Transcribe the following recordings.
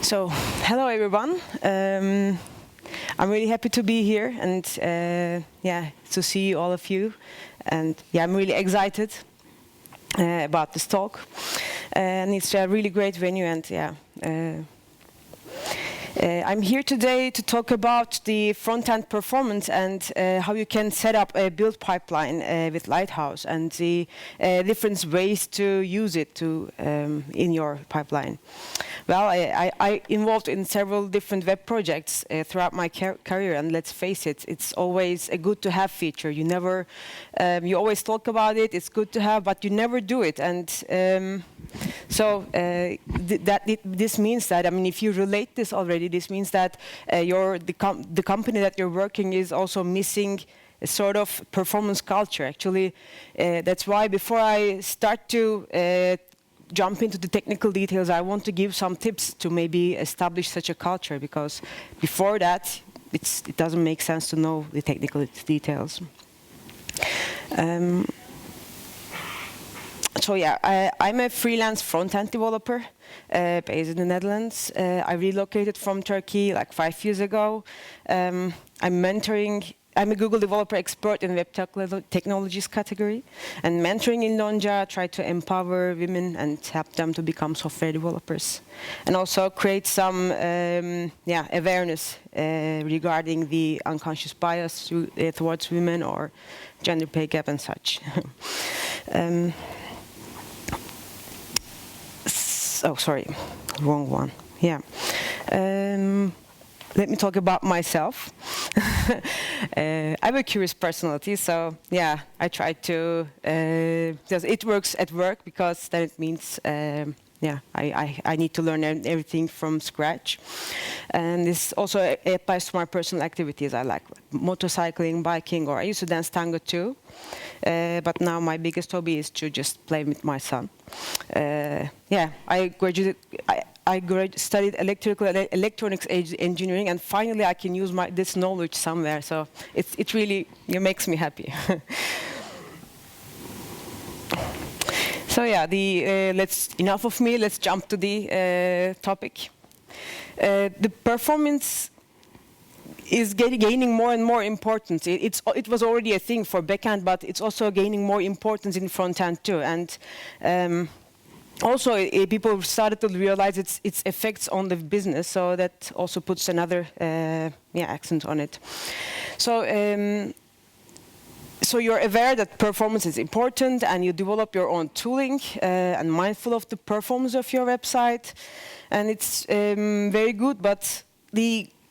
So, hello everyone. I'm really happy to be here and to see all of you. And I'm really excited about this talk. And it's a really great venue. And I'm here today to talk about the front-end performance and how you can set up a build pipeline with Lighthouse and the different ways to use it in your pipeline. Well, I involved in several different web projects throughout my career, and let's face it, it's always a good to have feature. You never, you always talk about it. It's good to have, but you never do it. And this means that, I mean, if you relate this already, this means that the company that you're working is also missing a sort of performance culture. Actually, that's why before I start to jump into the technical details, I want to give some tips to maybe establish such a culture, because before that, it doesn't make sense to know the technical details. I'm a freelance front-end developer based in the Netherlands. I relocated from Turkey like 5 years ago. I'm a Google developer expert in web technologies category, and mentoring in Lonja, try to empower women and help them to become software developers, and also create some awareness regarding the unconscious bias towards women or gender pay gap and such. Oh, sorry, wrong one. Yeah. Let me talk about myself. I'm a curious personality, so yeah, I try to. It works at work because then it means I need to learn everything from scratch, and this also applies to my personal activities. I like motorcycling, biking, or I used to dance tango too. But now my biggest hobby is to just play with my son. I studied electronics engineering, and finally I can use this knowledge somewhere. So it really makes me happy. So yeah, enough of me. Let's jump to the topic. The performance is gaining more and more importance. It was already a thing for backend, but it's also gaining more importance in frontend too. And also, people started to realize its effects on the business, so that also puts another accent on it. So you're aware that performance is important, and you develop your own tooling and mindful of the performance of your website, and it's very good. But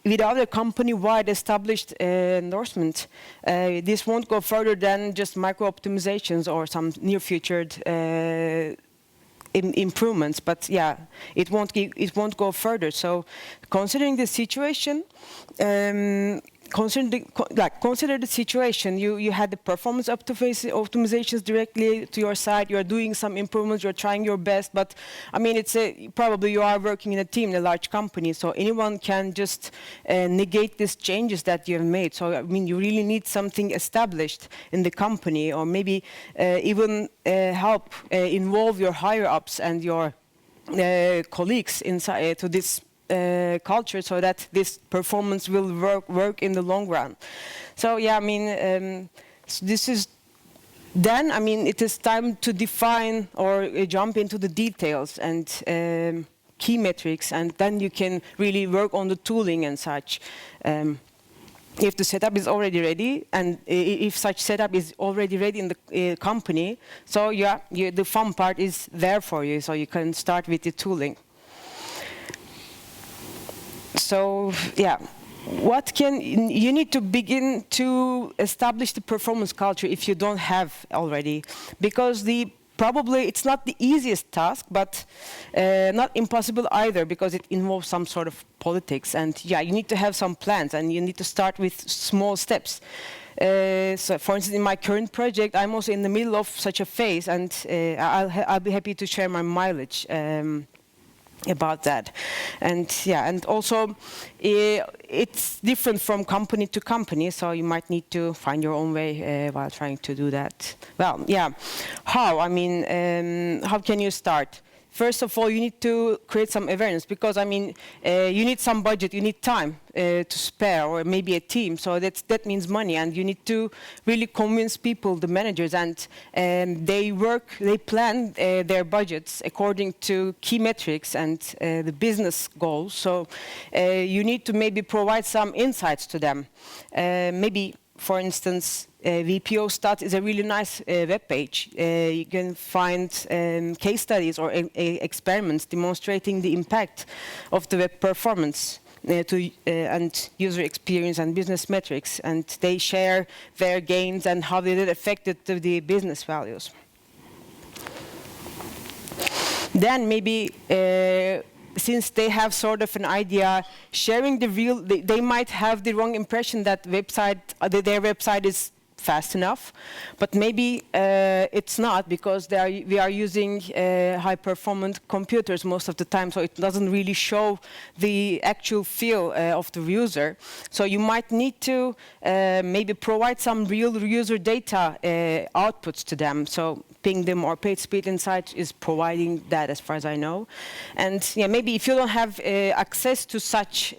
without a company-wide established endorsement, this won't go further than just micro-optimizations or some near-futured improvements, but yeah, it won't go further. So, considering the situation, consider the situation. You had the performance optimizations directly to your site. You are doing some improvements. You're trying your best, but I mean, probably you are working in a team in a large company, so anyone can just negate these changes that you have made. So I mean, you really need something established in the company, or maybe even help involve your higher ups and your colleagues inside to this culture, so that this performance will work in the long run. So yeah, I mean, this is then. I mean, it is time to define or jump into the details and key metrics, and then you can really work on the tooling and such. If the setup is already ready, and if such setup is already ready in the company, so yeah, the fun part is there for you, so you can start with the tooling. So yeah, you need to begin to establish the performance culture if you don't have already, because probably it's not the easiest task, but not impossible either, because it involves some sort of politics, and yeah, you need to have some plans, and you need to start with small steps. So, for instance, in my current project, I'm also in the middle of such a phase, and I'll be happy to share my mileage about that. And yeah, and also it's different from company to company, so you might need to find your own way while trying to do that. Well, yeah, how? I mean, how can you start? first of all, you need to create some awareness, because I mean, you need some budget, you need time to spare, or maybe a team. So that means money, and you need to really convince people, the managers, and they plan their budgets according to key metrics and the business goals. So you need to maybe provide some insights to them. Maybe, for instance, VPO Stats is a really nice web page. You can find case studies or experiments demonstrating the impact of the web performance and user experience and business metrics, and they share their gains and how it affected the business values. Then maybe, since they have sort of an idea, sharing the real, they might have the wrong impression that their website is fast enough, but maybe it's not, because we are using high-performance computers most of the time, so it doesn't really show the actual feel of the user. So you might need to maybe provide some real user data outputs to them. So ping them or PageSpeed Insights is providing that, as far as I know. And yeah, maybe if you don't have access to such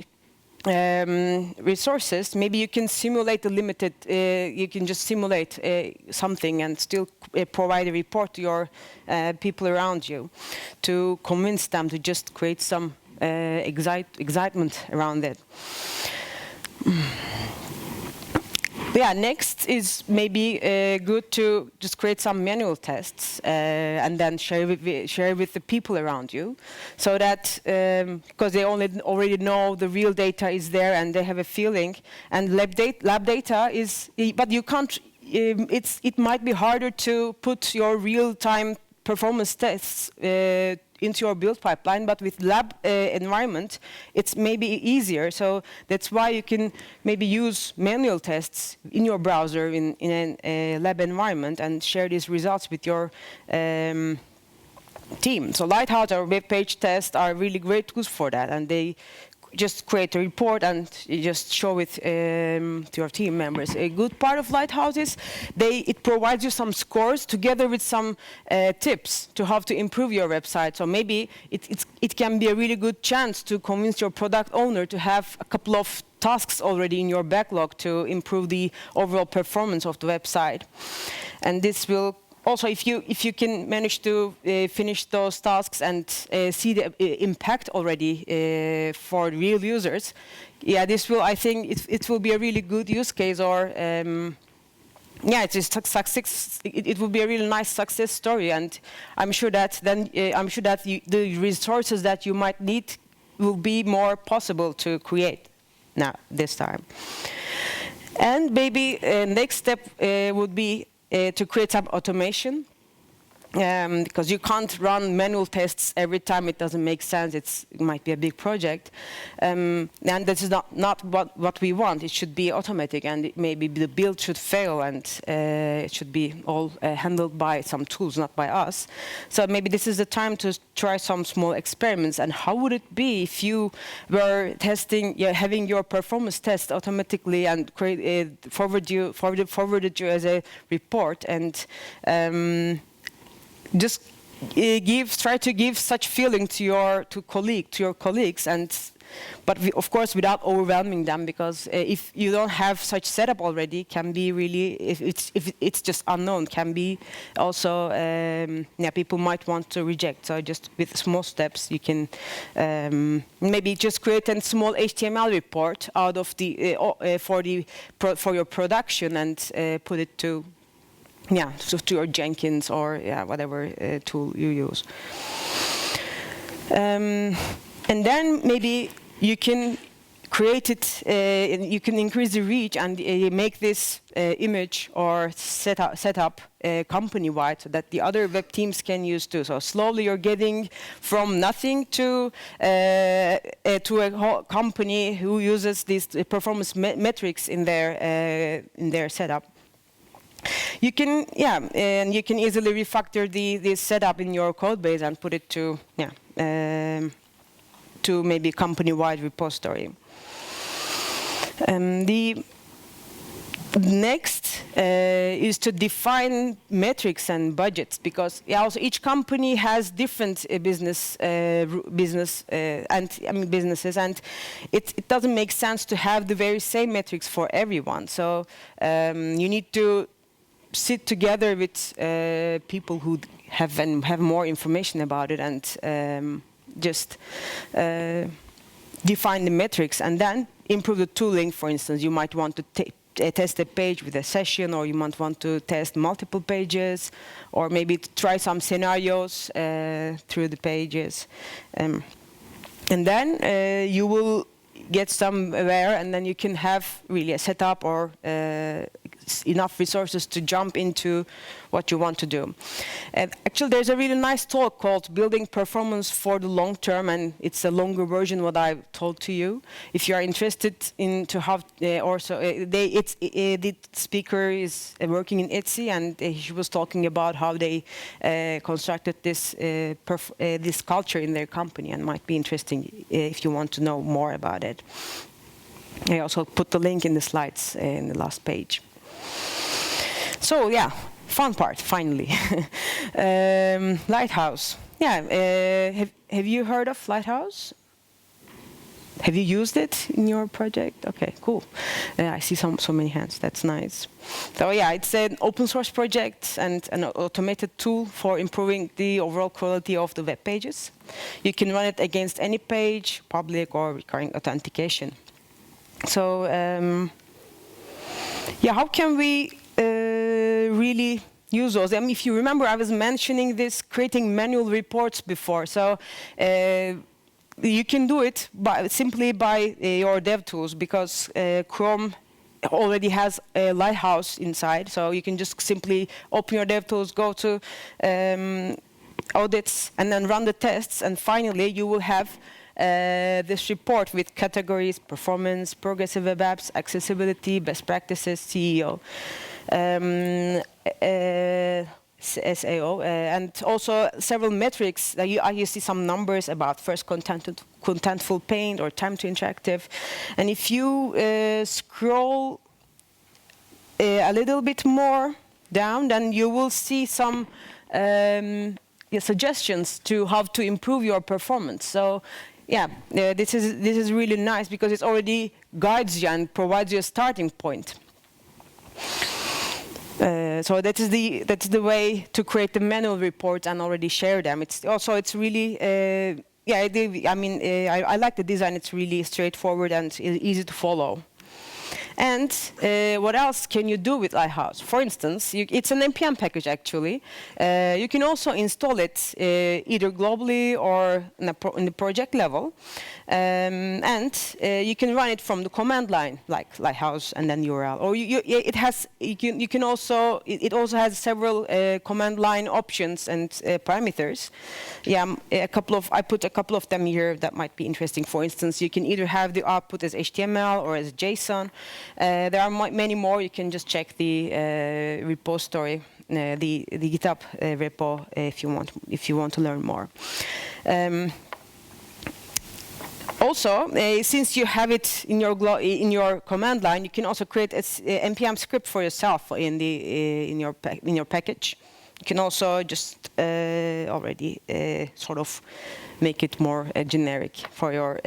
resources, maybe you can simulate the limited, you can just simulate something and still provide a report to your people around you to convince them to just create some excitement around it. Yeah, next is maybe good to just create some manual tests and then share with the people around you, so that because they already know the real data is there and they have a feeling, and lab data is, but you can't. It might be harder to put your real-time performance tests into your build pipeline, but with lab environment, it's maybe easier. So that's why you can maybe use manual tests in your browser in a lab environment and share these results with your team. So Lighthouse or web page tests are really great tools for that, and they just create a report and you just show it to your team members. A good part of Lighthouse is it provides you some scores together with some tips to how to improve your website. So maybe it can be a really good chance to convince your product owner to have a couple of tasks already in your backlog to improve the overall performance of the website. And this will also, if you can manage to finish those tasks and see the impact already for real users, yeah, this will, I think, it will be a really good use case, or yeah, it's a success. It will be a really nice success story, and I'm sure that the resources that you might need will be more possible to create now this time. And maybe next step would be to create some automation, because you can't run manual tests every time. It doesn't make sense. It might be a big project, and this is not what we want. It should be automatic, and maybe the build should fail, and it should be all handled by some tools, not by us. So maybe this is the time to try some small experiments. And how would it be if you were testing, having your performance test automatically and forwarded you as a report, and just try to give such feeling to your colleagues, but of course without overwhelming them, because if you don't have such setup already, can be really, if it's just unknown, can be also people might want to reject. So just with small steps, you can maybe just create a small HTML report out of the for your production and put it to to your Jenkins or whatever tool you use. And then maybe you can create it, you can increase the reach and make this image or set up company-wide, so that the other web teams can use too. So slowly you're getting from nothing to a whole company who uses these performance metrics in their setup. You can, and you can easily refactor the setup in your code base and put it to maybe company-wide repository. The next is to define metrics and budgets, because also each company has different businesses, and it doesn't make sense to have the very same metrics for everyone. So you need to sit together with people who have more information about it, and just define the metrics and then improve the tooling. For instance, you might want to test a page with a session, or you might want to test multiple pages, or maybe try some scenarios through the pages. And then you will get somewhere, and then you can have really a setup or enough resources to jump into what you want to do. And actually, there's a really nice talk called Building Performance for the Long Term, and it's a longer version what I told to you. If you are interested in to have the speaker is working in Etsy, and he was talking about how they constructed this this culture in their company, and might be interesting if you want to know more about it. I also put the link in the slides in the last page. So yeah, fun part, finally. Lighthouse. Yeah, have you heard of Lighthouse? Have you used it in your project? Okay, cool. I see so many hands. That's nice. So yeah, it's an open source project and an automated tool for improving the overall quality of the web pages. You can run it against any page, public or recurring authentication. So yeah, how can we really use those? I mean, if you remember, I was mentioning this creating manual reports before. So you can do it simply by your dev tools, because Chrome already has a Lighthouse inside. So you can just simply open your dev tools, go to audits, and then run the tests. And finally, you will have this report with categories: performance, progressive web apps, accessibility, best practices, CEO. SAO, and also several metrics. You see some numbers about first contentful paint or time to interactive. And if you scroll a little bit more down, then you will see some suggestions to how to improve your performance. So yeah, this is really nice, because it already guides you and provides you a starting point. So that's the way to create the manual reports and already share them. It's really yeah. I like the design. It's really straightforward and easy to follow. And what else can you do with Lighthouse? For instance, it's an NPM package, actually. You can also install it either globally or in the project level. And you can run it from the command line, like Lighthouse and then URL. Or it also has several command line options and parameters. Yeah, I put a couple of them here that might be interesting. For instance, you can either have the output as HTML or as JSON. There are many more. You can just check the repository, the GitHub repo, if you want to learn more. Also, since you have it in your command line, you can also create an npm script for yourself in your package. You can also just already sort of make it more generic for your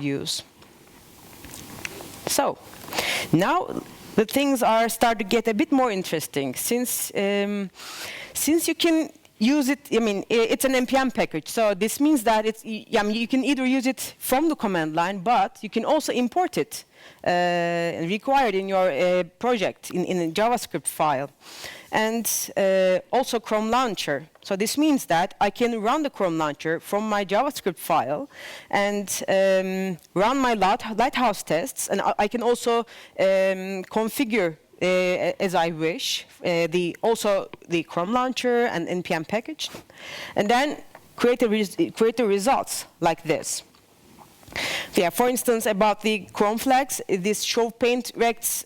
use. So now the things start to get a bit more interesting, since you can use it. I mean, it's an npm package, so this means that you can either use it from the command line, but you can also import it required in your project in a JavaScript file, and also Chrome Launcher. So this means that I can run the Chrome Launcher from my JavaScript file and run my Lighthouse tests, and I can also configure as I wish also the Chrome Launcher and npm package, and then create the results like this. Yeah, for instance, about the Chrome flags, this show paint recs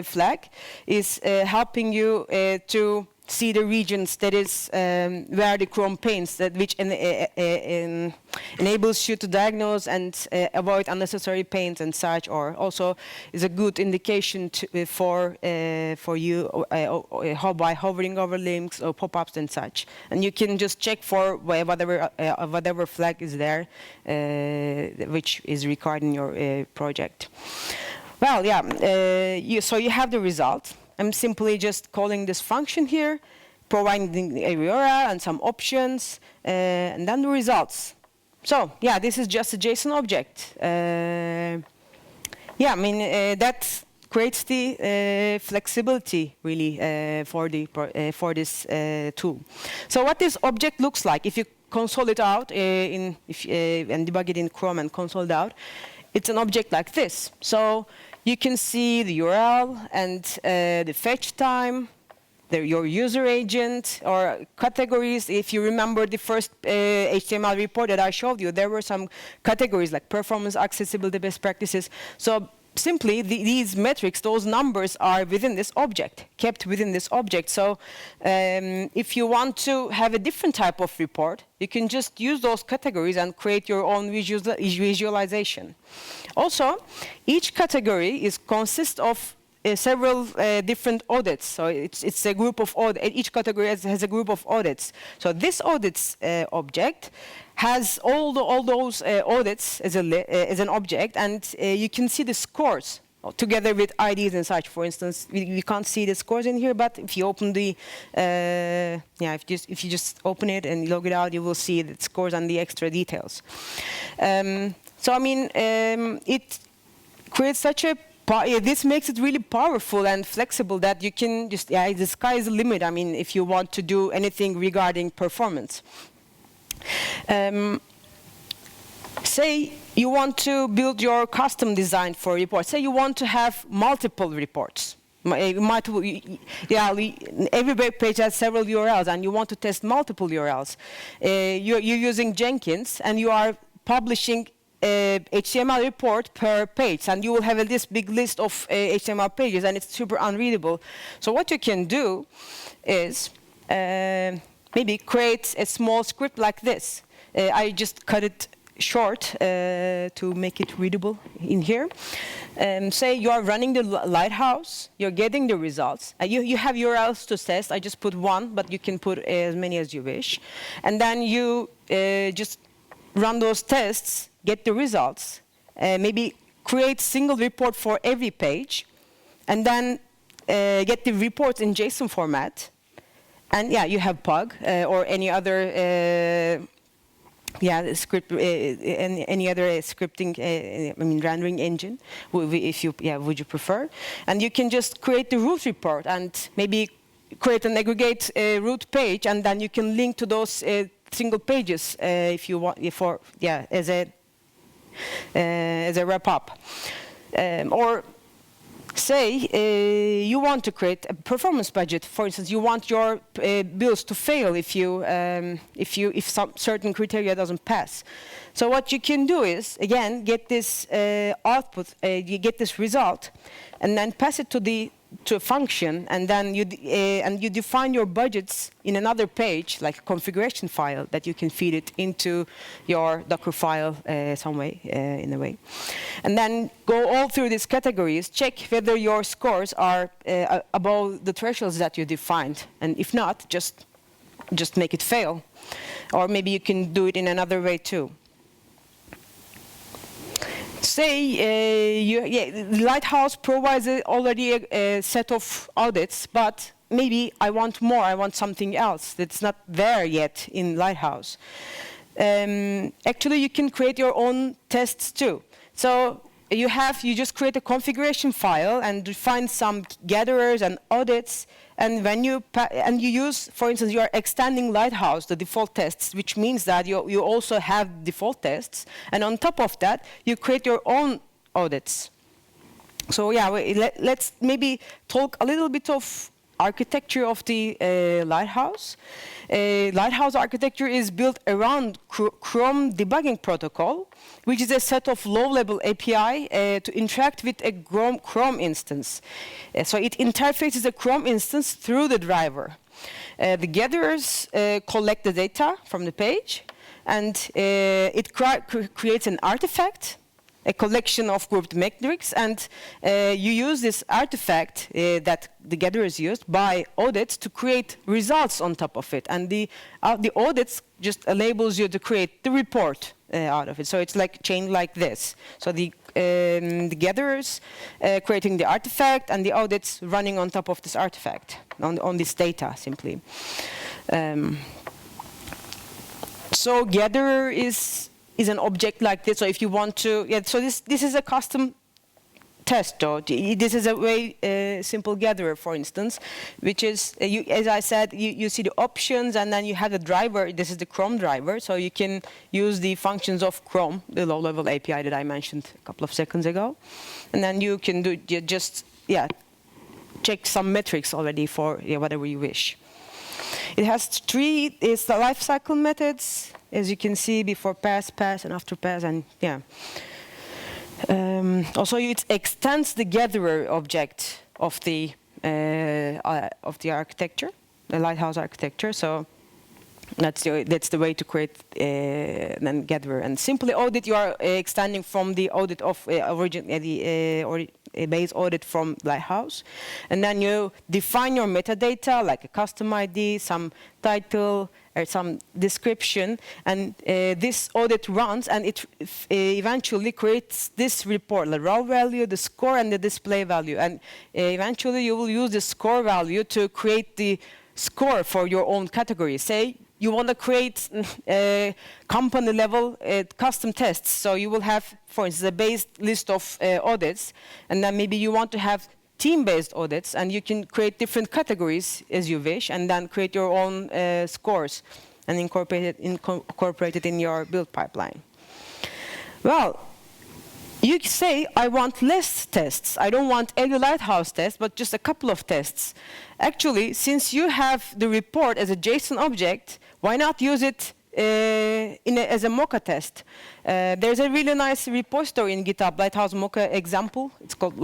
flag is helping you to see the regions that is where the Chrome paints, which enables you to diagnose and avoid unnecessary pains and such, or also is a good indication for you by hovering over links or pop-ups and such. And you can just check for whatever flag is there, which is required in your project. Well, yeah, so you have the result. I'm simply just calling this function here, providing a URL and some options, and then the results. So, yeah, this is just a JSON object. Yeah, I mean, that creates the flexibility, really, for this tool. So what this object looks like, if you console it out and debug it in Chrome and console it out, it's an object like this. So you can see the URL and the fetch time, your user agent, or categories. If you remember the first HTML report that I showed you, there were some categories like performance, accessibility, best practices. So simply, these metrics, those numbers are within this object, kept within this object. So if you want to have a different type of report, you can just use those categories and create your own visualization. Also, each category consists of several different audits. So it's a group of audits. Each category has a group of audits. So this audits object has all those audits as an object, and you can see the scores together with IDs and such. For instance, we can't see the scores in here, but if you open the if you just open it and log it out, you will see the scores and the extra details. So I mean, it creates such a this makes it really powerful and flexible that you can just, the sky is the limit. I mean, if you want to do anything regarding performance. Say you want to build your custom design for a report. Say you want to have multiple reports. Every web page has several URLs, and you want to test multiple URLs. You're using Jenkins, and you are publishing HTML report per page, and you will have this big list of HTML pages, and it's super unreadable. So what you can do is maybe create a small script like this. I just cut it short to make it readable in here. Say you are running the Lighthouse, you're getting the results. You have URLs to test. I just put one, but you can put as many as you wish. And then you just run those tests, get the results, maybe create single report for every page, and then get the reports in JSON format. And yeah, you have Pug or any other script, any other scripting, rendering engine, if you would you prefer? And you can just create the root report and maybe create an aggregate root page, and then you can link to those single pages if you want, as a wrap up. Or say you want to create a performance budget. For instance, you want your builds to fail if some certain criteria doesn't pass. So what you can do is, again, get this output, you get this result, and then pass it to a function, and then you define your budgets in another page, like a configuration file, that you can feed it into your Docker file some way, in a way. And then go all through these categories, check whether your scores are above the thresholds that you defined, and if not, just make it fail. Or maybe you can do it in another way too. Say, Lighthouse provides already a set of audits, but maybe I want more, I want something else that's not there yet in Lighthouse. Actually, you can create your own tests too. So you just create a configuration file and define some gatherers and audits, and when you use, for instance, you are extending Lighthouse, the default tests, which means that you also have default tests, and on top of that, you create your own audits. So yeah, let's maybe talk a little bit of architecture of the Lighthouse. Lighthouse architecture is built around Chrome debugging protocol, which is a set of low-level API to interact with a Chrome instance. So it interfaces a Chrome instance through the driver. The gatherers collect the data from the page, and it creates an artifact, a collection of grouped metrics, and you use this artifact that the gatherers used by audits to create results on top of it. And the audits just enables you to create the report out of it. So it's like chained like this. So the gatherers creating the artifact, and the audits running on top of this artifact, on this data, simply. So gatherer is an object like this. So if you want to, so this is a custom test, though. This is a very simple gatherer, for instance, which is, as I said, you see the options, and then you have the driver. This is the Chrome driver, so you can use the functions of Chrome, the low-level API that I mentioned a couple of seconds ago, and then you can check some metrics already for whatever you wish. It has three lifecycle methods, as you can see, before pass, pass, and after pass, and also, it extends the gatherer object of the architecture, the Lighthouse architecture. So that's the way to create then gatherer. And simply audit, you are extending from the audit of base audit from Lighthouse, and then you define your metadata like a custom ID, some title, or some description, and this audit runs, and it eventually creates this report, the raw value, the score, and the display value. And eventually you will use the score value to create the score for your own category. Say you want to create company level custom tests. So you will have, for instance, a base list of audits, and then maybe you want to have team-based audits, and you can create different categories as you wish, and then create your own scores and incorporate it in your build pipeline. Well, you say, I want less tests. I don't want every Lighthouse test, but just a couple of tests. Actually, since you have the report as a JSON object, why not use it as a Mocha test? There's a really nice repository in GitHub, Lighthouse Mocha example. It's called.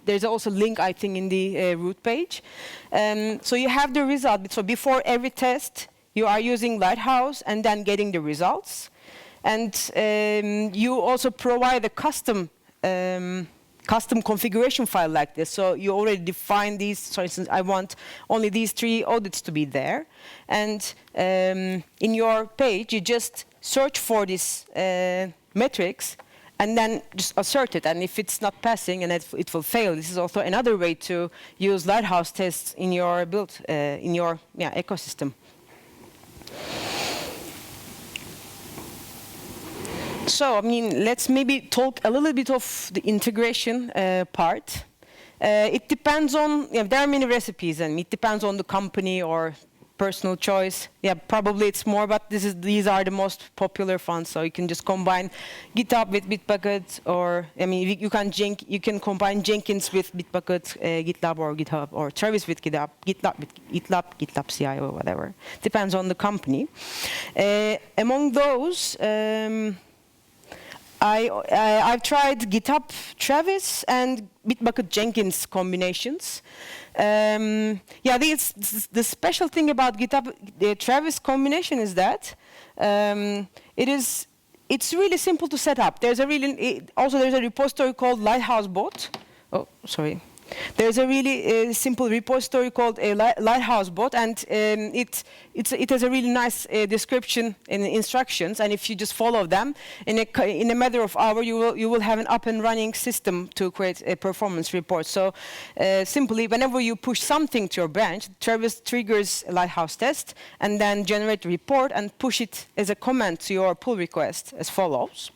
There's also a link, I think, in the root page. So you have the result. So before every test, you are using Lighthouse and then getting the results. And you also provide a custom configuration file like this. So you already define these. For instance, I want only these 3 audits to be there. And in your page, you just search for these metrics and then just assert it. And if it's not passing, and it will fail. This is also another way to use Lighthouse tests in your build, in your ecosystem. So, I mean, let's maybe talk a little bit of the integration part. It depends on, there are many recipes, and it depends on the company or personal choice. Yeah, probably it's more, but these are the most popular ones. So you can just combine GitHub with Bitbucket, or I mean, you can combine Jenkins with Bitbucket, GitLab or GitHub, or Travis with GitHub, GitLab CI or whatever. Depends on the company. Among those. I've tried GitHub Travis and Bitbucket Jenkins combinations. The special thing about GitHub Travis combination is that it's really simple to set up. There's a repository called Lighthouse Bot. Oh, sorry. There's a really simple repository called a Lighthouse Bot, and it has a really nice description and instructions. And if you just follow them, in a matter of hours, you will have an up and running system to create a performance report. So simply, whenever you push something to your branch, Travis triggers a Lighthouse test, and then generate a report and push it as a comment to your pull request as follows.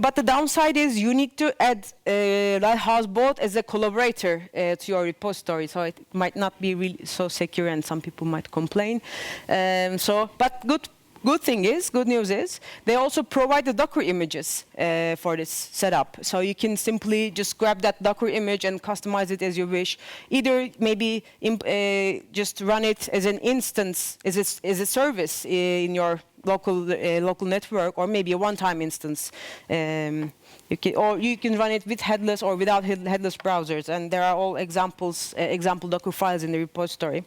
But the downside is you need to add Lighthouse Bot as a collaborator to your repository, so it might not be really so secure, and some people might complain. But good news is they also provide the Docker images for this setup. So you can simply just grab that Docker image and customize it as you wish. Either maybe just run it as an instance, as a service in your local network, or maybe a one-time instance. You can run it with headless or without headless browsers, and there are all example Docker files in the repository.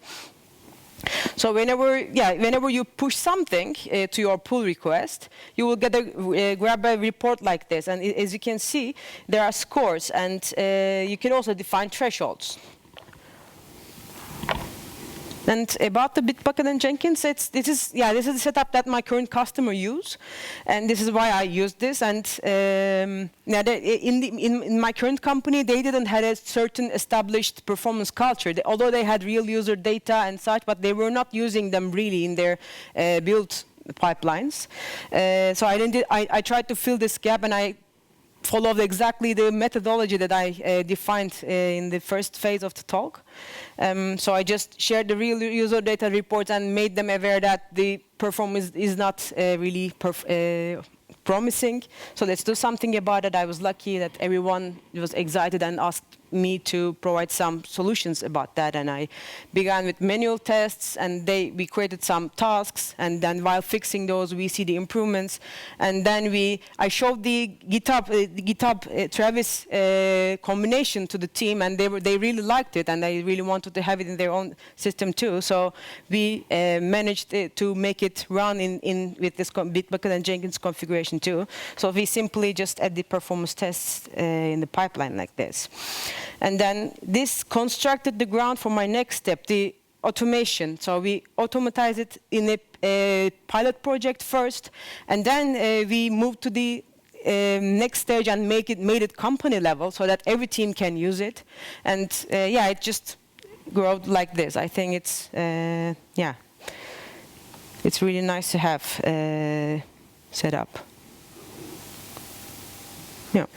So whenever you push something to your pull request, you will get a grab a report like this. And as you can see, there are scores, and you can also define thresholds. And about the Bitbucket and Jenkins, this is the setup that my current customer use, and this is why I use this. And in my current company, they didn't have a certain established performance culture. Although they had real user data and such, but they were not using them really in their build pipelines. So I tried to fill this gap, and I followed exactly the methodology that I defined in the first phase of the talk. So I just shared the real user data reports and made them aware that the performance is not really promising. So let's do something about it. I was lucky that everyone was excited and asked me to provide some solutions about that, and I began with manual tests, and we created some tasks, and then while fixing those, we see the improvements, and then I showed the GitHub Travis combination to the team, and they really liked it, and they really wanted to have it in their own system too. So we managed to make it run with this Bitbucket and Jenkins configuration too. So we simply just add the performance tests in the pipeline like this. And then this constructed the ground for my next step, the automation. So we automatized it in a pilot project first, and then we moved to the next stage and made it company level so that every team can use it. And it just grew like this. I think it's it's really nice to have set up. Yeah.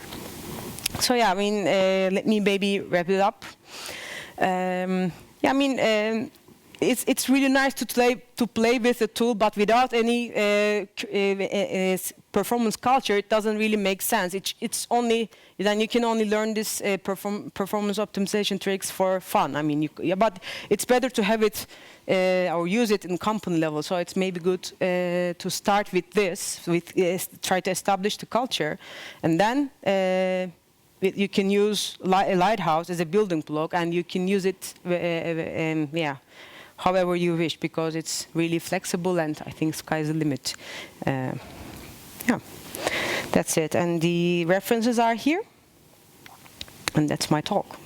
So I mean, let me maybe wrap it up. It's really nice to play with the tool, but without any performance culture, it doesn't really make sense. It's only then you can only learn this performance optimization tricks for fun. I mean, but it's better to have it or use it in company level. So it's maybe good to start with this, try to establish the culture, and then. You can use Lighthouse as a building block, and you can use it, however you wish, because it's really flexible, and I think sky's the limit. That's it. And the references are here, and that's my talk.